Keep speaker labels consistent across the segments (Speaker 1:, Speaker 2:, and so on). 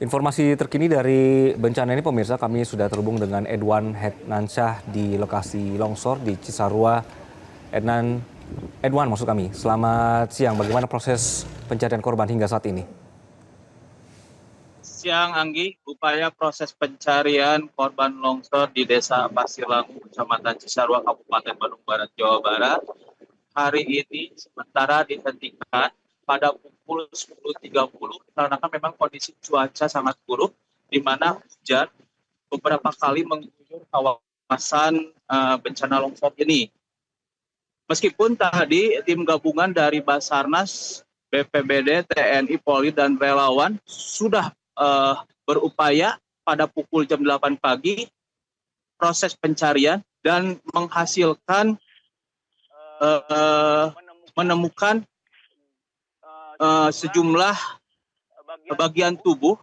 Speaker 1: Informasi terkini dari bencana ini pemirsa, kami sudah terhubung dengan Edwan Hetnansyah di lokasi longsor di Cisarua. Edwan maksud kami, selamat siang. Bagaimana proses pencarian korban hingga saat ini?
Speaker 2: Siang Anggi, upaya proses pencarian korban longsor di Desa Pasir Langu, Kecamatan Cisarua, Kabupaten Bandung Barat, Jawa Barat, hari ini sementara dihentikan pada pukul 10.30 karena memang kondisi cuaca sangat buruk, di mana hujan beberapa kali mengguyur kawasan bencana longsor ini. Meskipun tadi tim gabungan dari Basarnas, BPBD, TNI, Polri, dan relawan sudah berupaya pada pukul jam 8 pagi proses pencarian dan menghasilkan menemukan sejumlah bagian tubuh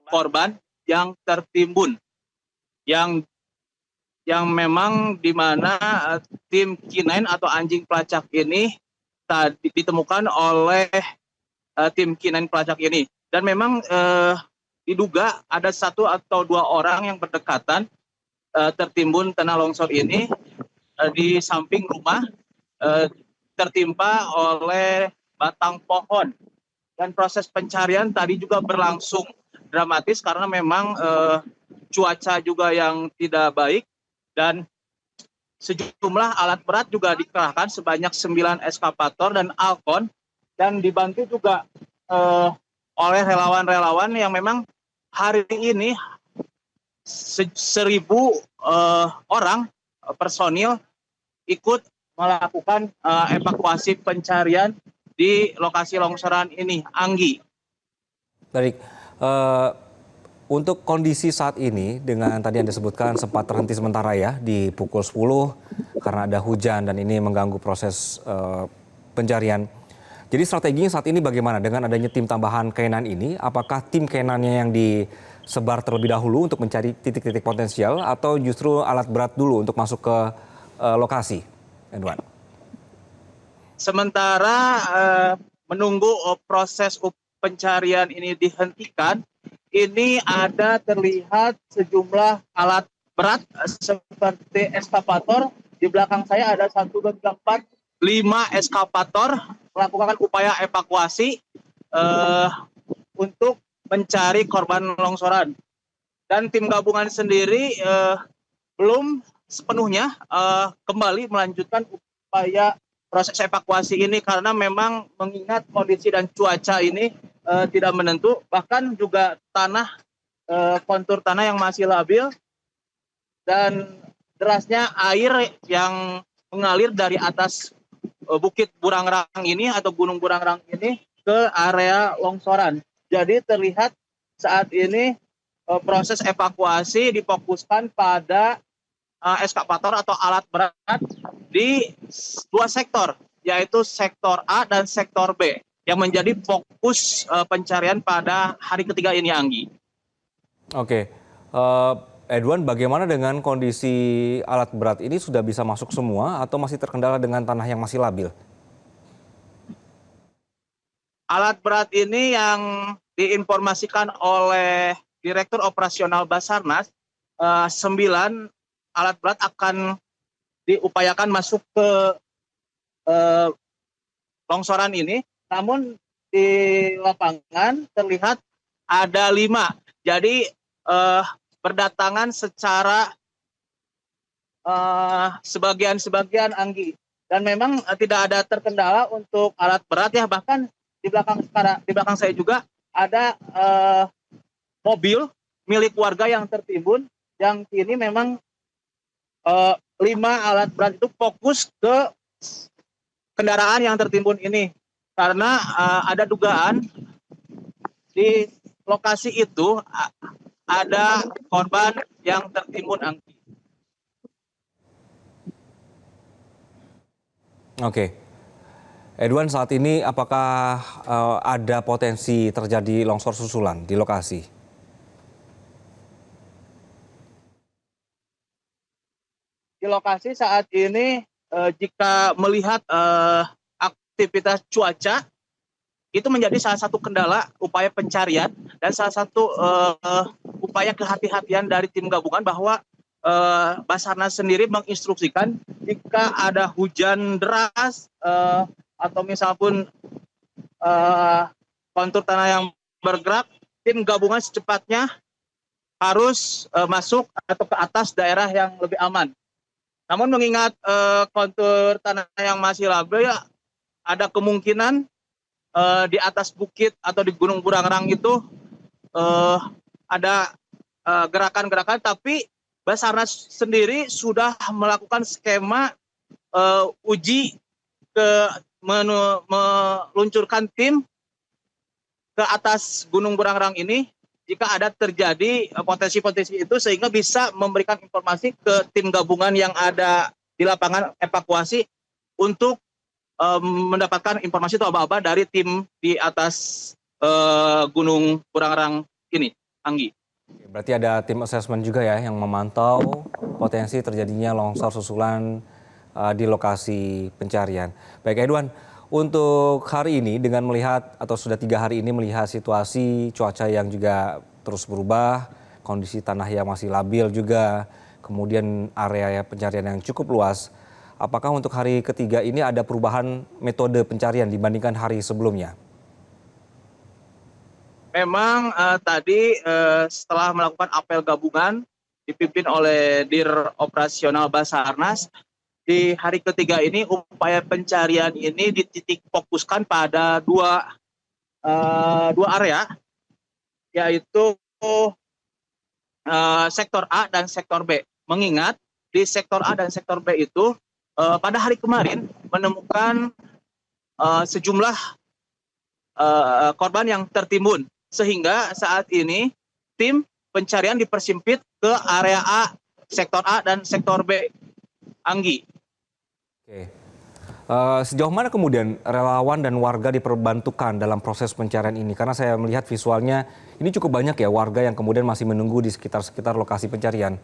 Speaker 2: korban yang tertimbun, yang memang di mana tim K9 atau anjing pelacak ini tadi ditemukan oleh tim K9 pelacak ini, dan memang diduga ada 1 atau 2 orang yang berdekatan tertimbun tanah longsor ini di samping rumah, tertimpa oleh batang pohon. Dan proses pencarian tadi juga berlangsung dramatis karena memang cuaca juga yang tidak baik, dan sejumlah alat berat juga dikerahkan sebanyak 9 eskavator dan Alkon, dan dibantu juga oleh relawan-relawan yang memang hari ini 1.000 orang personil ikut melakukan evakuasi pencarian di lokasi longsoran ini, Anggi.
Speaker 1: Baik, untuk kondisi saat ini dengan tadi yang disebutkan sempat terhenti sementara ya di pukul 10 karena ada hujan dan ini mengganggu proses pencarian. Jadi strateginya saat ini bagaimana dengan adanya tim tambahan K9 ini? Apakah tim K9-nya yang disebar terlebih dahulu untuk mencari titik-titik potensial atau justru alat berat dulu untuk masuk ke lokasi, Edwan?
Speaker 2: Sementara menunggu proses pencarian ini dihentikan, ini ada terlihat sejumlah alat berat seperti eskavator. Di belakang saya ada 1, 2, 3, 4, 5 eskavator melakukan upaya evakuasi untuk mencari korban longsoran. Dan tim gabungan sendiri belum sepenuhnya kembali melanjutkan upaya proses evakuasi ini karena memang mengingat kondisi dan cuaca ini tidak menentu, bahkan juga kontur tanah yang masih labil, dan derasnya air yang mengalir dari atas Bukit Burangrang ini atau Gunung Burangrang ini ke area longsoran. Jadi terlihat saat ini proses evakuasi difokuskan pada eskavator atau alat berat di 2 sektor, yaitu sektor A dan sektor B, yang menjadi fokus pencarian pada hari ketiga ini, Anggi.
Speaker 1: Oke, Edwan, bagaimana dengan kondisi alat berat ini, sudah bisa masuk semua atau masih terkendala dengan tanah yang masih labil?
Speaker 2: Alat berat ini yang diinformasikan oleh Direktur Operasional Basarnas, 9 alat berat akan diupayakan masuk ke longsoran ini, namun di lapangan terlihat ada 5. Jadi berdatangan secara sebagian-sebagian, Anggi. Dan memang tidak ada terkendala untuk alat berat ya, bahkan di belakang saya juga ada mobil milik warga yang tertimbun, yang kini memang 5 alat berat itu fokus ke kendaraan yang tertimbun ini, karena ada dugaan di lokasi itu ada korban yang tertimbun, Anggi.
Speaker 1: Oke, Edwan, saat ini apakah ada potensi terjadi longsor susulan di lokasi?
Speaker 2: Di lokasi saat ini jika melihat aktivitas cuaca itu menjadi salah satu kendala upaya pencarian dan salah satu upaya kehati-hatian dari tim gabungan bahwa Basarnas sendiri menginstruksikan jika ada hujan deras atau misal pun kontur tanah yang bergerak, tim gabungan secepatnya harus masuk atau ke atas daerah yang lebih aman. Namun mengingat kontur tanah yang masih labil, ya, ada kemungkinan di atas bukit atau di Gunung Burangrang itu ada gerakan-gerakan, tapi Basarnas sendiri sudah melakukan skema uji meluncurkan tim ke atas Gunung Burangrang ini jika ada terjadi potensi-potensi itu, sehingga bisa memberikan informasi ke tim gabungan yang ada di lapangan evakuasi untuk mendapatkan informasi atau aba-aba dari tim di atas Gunung Burangrang ini, Anggi.
Speaker 1: Berarti ada tim assessment juga ya yang memantau potensi terjadinya longsor susulan di lokasi pencarian. Baik Edwan, untuk hari ini dengan melihat atau sudah 3 hari ini melihat situasi cuaca yang juga terus berubah, kondisi tanah yang masih labil juga, kemudian area pencarian yang cukup luas. Apakah untuk hari ketiga ini ada perubahan metode pencarian dibandingkan hari sebelumnya?
Speaker 2: Memang tadi setelah melakukan apel gabungan dipimpin oleh Dir Operasional Basarnas, di hari ketiga ini upaya pencarian ini dititik fokuskan pada dua area, yaitu sektor A dan sektor B. Mengingat di sektor A dan sektor B itu pada hari kemarin menemukan sejumlah korban yang tertimbun, sehingga saat ini tim pencarian dipersempit ke area A, sektor A dan sektor B. Anggi.
Speaker 1: Oke. Sejauh mana kemudian relawan dan warga diperbantukan dalam proses pencarian ini? Karena saya melihat visualnya ini cukup banyak ya warga yang kemudian masih menunggu di sekitar lokasi pencarian.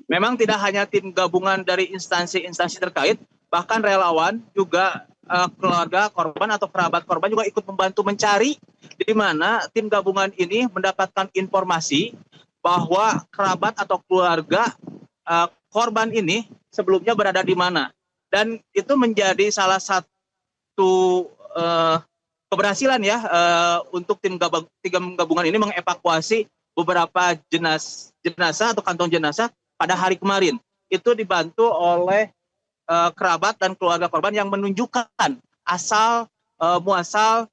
Speaker 2: Memang tidak hanya tim gabungan dari instansi-instansi terkait, bahkan relawan juga keluarga korban atau kerabat korban juga ikut membantu mencari, di mana tim gabungan ini mendapatkan informasi bahwa kerabat atau keluarga korban ini sebelumnya berada di mana. Dan itu menjadi salah satu keberhasilan ya untuk tim gabungan ini mengevakuasi beberapa jenazah atau kantong jenazah pada hari kemarin. Itu dibantu oleh kerabat dan keluarga korban yang menunjukkan asal muasal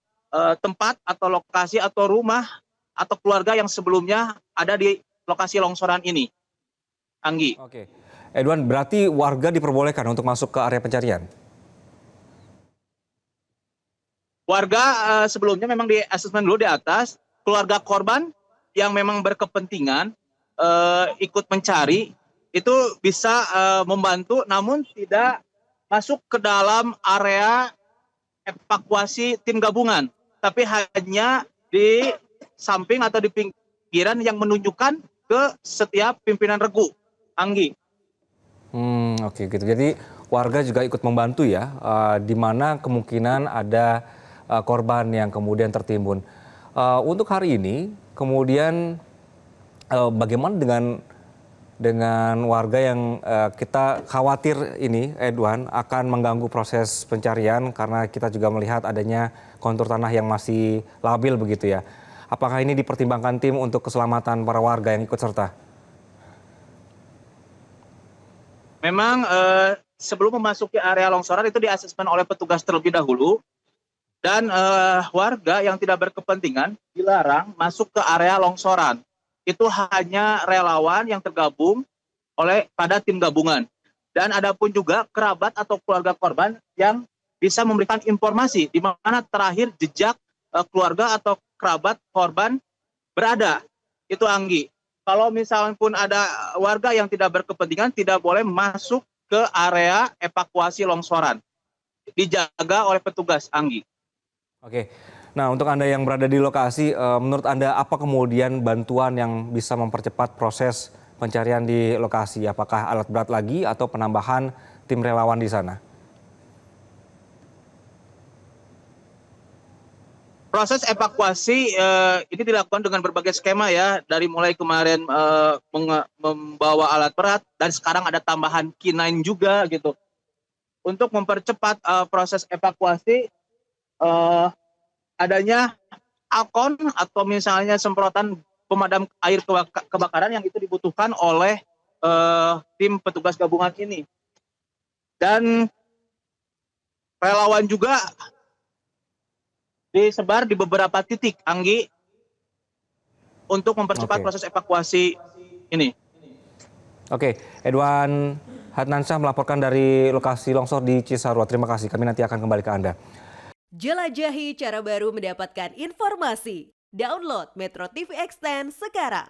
Speaker 2: tempat atau lokasi atau rumah atau keluarga yang sebelumnya ada di lokasi longsoran ini. Anggi.
Speaker 1: Oke. Edwan, berarti warga diperbolehkan untuk masuk ke area pencarian?
Speaker 2: Warga sebelumnya memang di asesmen dulu di atas, keluarga korban yang memang berkepentingan ikut mencari itu bisa membantu, namun tidak masuk ke dalam area evakuasi tim gabungan, tapi hanya di samping atau di pinggiran yang menunjukkan ke setiap pimpinan regu. Anggi.
Speaker 1: Oke gitu. Jadi warga juga ikut membantu ya, di mana kemungkinan ada korban yang kemudian tertimbun. Untuk hari ini, kemudian bagaimana dengan warga yang kita khawatir ini, Edwan, akan mengganggu proses pencarian karena kita juga melihat adanya kontur tanah yang masih labil begitu ya. Apakah ini dipertimbangkan tim untuk keselamatan para warga yang ikut serta?
Speaker 2: Memang sebelum memasuki area longsoran itu diasesmen oleh petugas terlebih dahulu, dan warga yang tidak berkepentingan dilarang masuk ke area longsoran. Itu hanya relawan yang tergabung pada tim gabungan. Dan ada pun juga kerabat atau keluarga korban yang bisa memberikan informasi di mana terakhir jejak keluarga atau kerabat korban berada. Itu Anggi. Kalau misalnya pun ada warga yang tidak berkepentingan tidak boleh masuk ke area evakuasi longsoran. Dijaga oleh petugas, Anggi.
Speaker 1: Oke. Nah, untuk Anda yang berada di lokasi, menurut Anda apa kemudian bantuan yang bisa mempercepat proses pencarian di lokasi? Apakah alat berat lagi atau penambahan tim relawan di sana?
Speaker 2: Proses evakuasi ini dilakukan dengan berbagai skema ya, dari mulai kemarin membawa alat berat dan sekarang ada tambahan K9 juga gitu. Untuk mempercepat proses evakuasi, adanya alkon atau misalnya semprotan pemadam air kebakaran yang itu dibutuhkan oleh tim petugas gabungan ini. Dan relawan juga disebar di beberapa titik, Anggi, untuk mempercepat proses evakuasi ini.
Speaker 1: Oke, Edwan Hadnansyah melaporkan dari lokasi longsor di Cisarua. Terima kasih, kami nanti akan kembali ke Anda.
Speaker 3: Jelajahi cara baru mendapatkan informasi. Download Metro TV Extend sekarang.